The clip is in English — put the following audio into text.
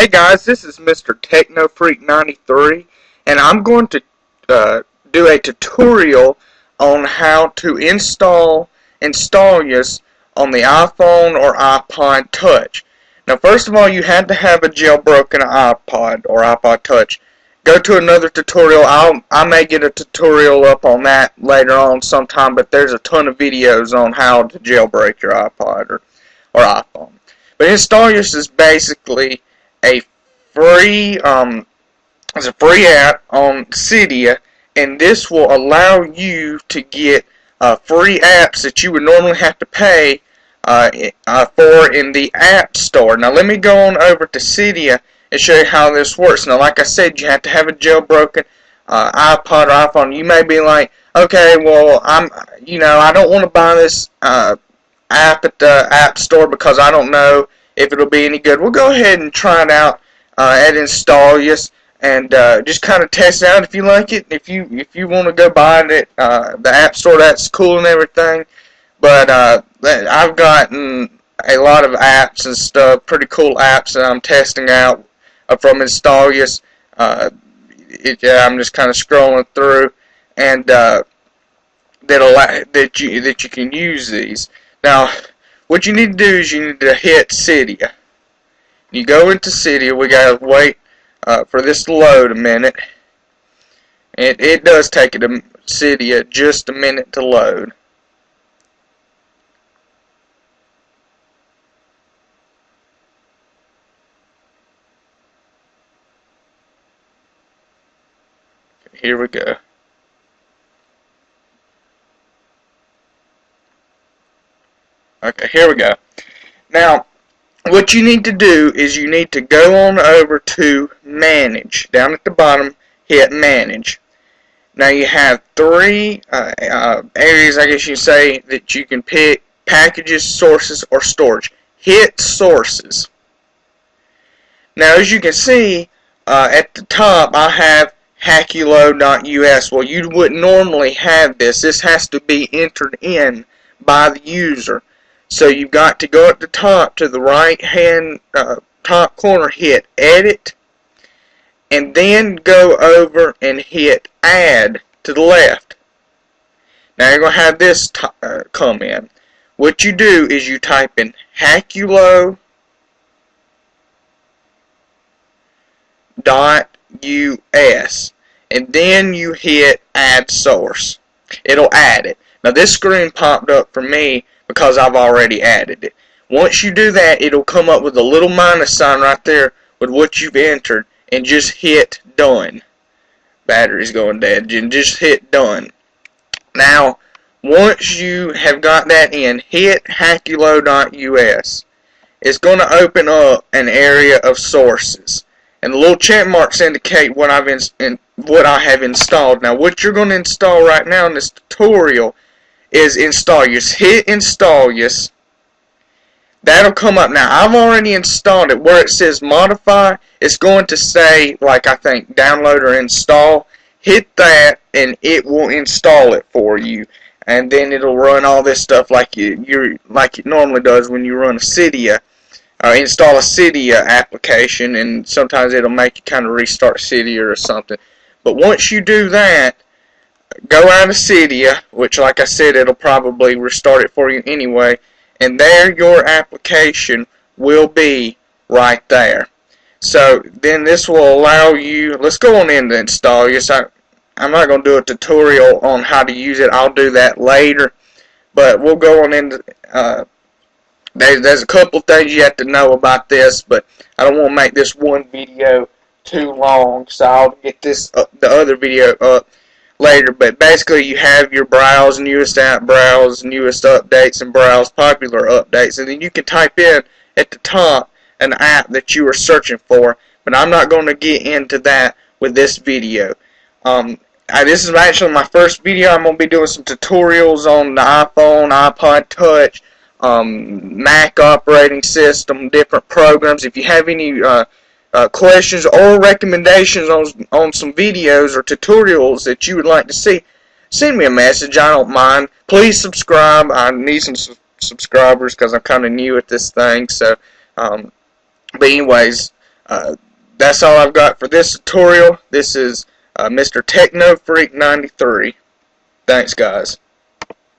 Hey guys, this is Mr. TechnoFreak93, and I'm going to do a tutorial on how to install Installous on the iPhone or iPod Touch. Now, first of all, you had to have a jailbroken iPod or iPod Touch. Go to another tutorial. I may get a tutorial up on that later on sometime, but there's a ton of videos on how to jailbreak your iPod or iPhone. But Installous is basically a free it's a free app on Cydia, and this will allow you to get free apps that you would normally have to pay for in the App Store. Now let me go on over to Cydia and show you how this works. Now, like I said, you have to have a jailbroken iPod or iPhone. You may be like, okay, well, I don't want to buy this app at the App Store because I don't know if it'll be any good. We'll go ahead and try it out at Installous and just kind of test it out if you like it. If you want to go buy it at the App Store, that's cool and everything. But I've gotten a lot of apps and stuff, pretty cool apps that I'm testing out from Installous. I'm just kind of scrolling through, and that you can use these. Now, what you need to do is you need to hit Cydia. You go into Cydia. We gotta wait for this to load a minute. It does take Cydia just a minute to load. Here we go. Okay, here we go. Now, what you need to do is you need to go on over to Manage. Down at the bottom, hit Manage. Now you have three areas, I guess you say, that you can pick: packages, sources, or storage. Hit Sources. Now, as you can see, at the top, I have hackulo.us. Well, you wouldn't normally have this. This has to be entered in by the user. So you've got to go at the top to the right hand top corner, hit Edit, and then go over and hit Add to the left. Now you're going to have this come in. What you do is you type in hackulo.us, and then you hit Add Source. It'll add it. Now this screen popped up for me because I've already added it. Once you do that, it'll come up with a little minus sign right there with what you've entered, and just hit Done. Battery's going dead. And just hit Done. Now, once you have got that in, hit hackulo.us. It's going to open up an area of sources, and the little check marks indicate what I have installed. Now, what you're going to install right now in this tutorial is Installous. Hit Installous. That'll come up. Now, I've already installed it. Where it says Modify, it's going to say, like, I think, Download or Install. Hit that, and it will install it for you. And then it'll run all this stuff like it normally does when you run a Cydia. Install a Cydia application, and sometimes it'll make you kind of restart Cydia or something. But once you do that, go out of Cydia, which, like I said, it'll probably restart it for you anyway, and there your application will be right there. So then this will allow you, let's go on into Installous. I'm not going to do a tutorial on how to use it. I'll do that later, but we'll go on into, there's a couple things you have to know about this, but I don't want to make this one video too long, so I'll get this the other video up later. But basically, you have your browse, newest app, browse, newest updates, and browse popular updates, and then you can type in at the top an app that you are searching for. But I'm not going to get into that with this video. This is actually my first video. I'm going to be doing some tutorials on the iPhone, iPod Touch, Mac operating system, different programs. If you have any questions or recommendations on some videos or tutorials that you would like to see, send me a message. I don't mind. Please subscribe. I need some subscribers because I'm kind of new at this thing. So, but anyways, That's all I've got for this tutorial. This is Mr. Techno Freak 93. Thanks, guys.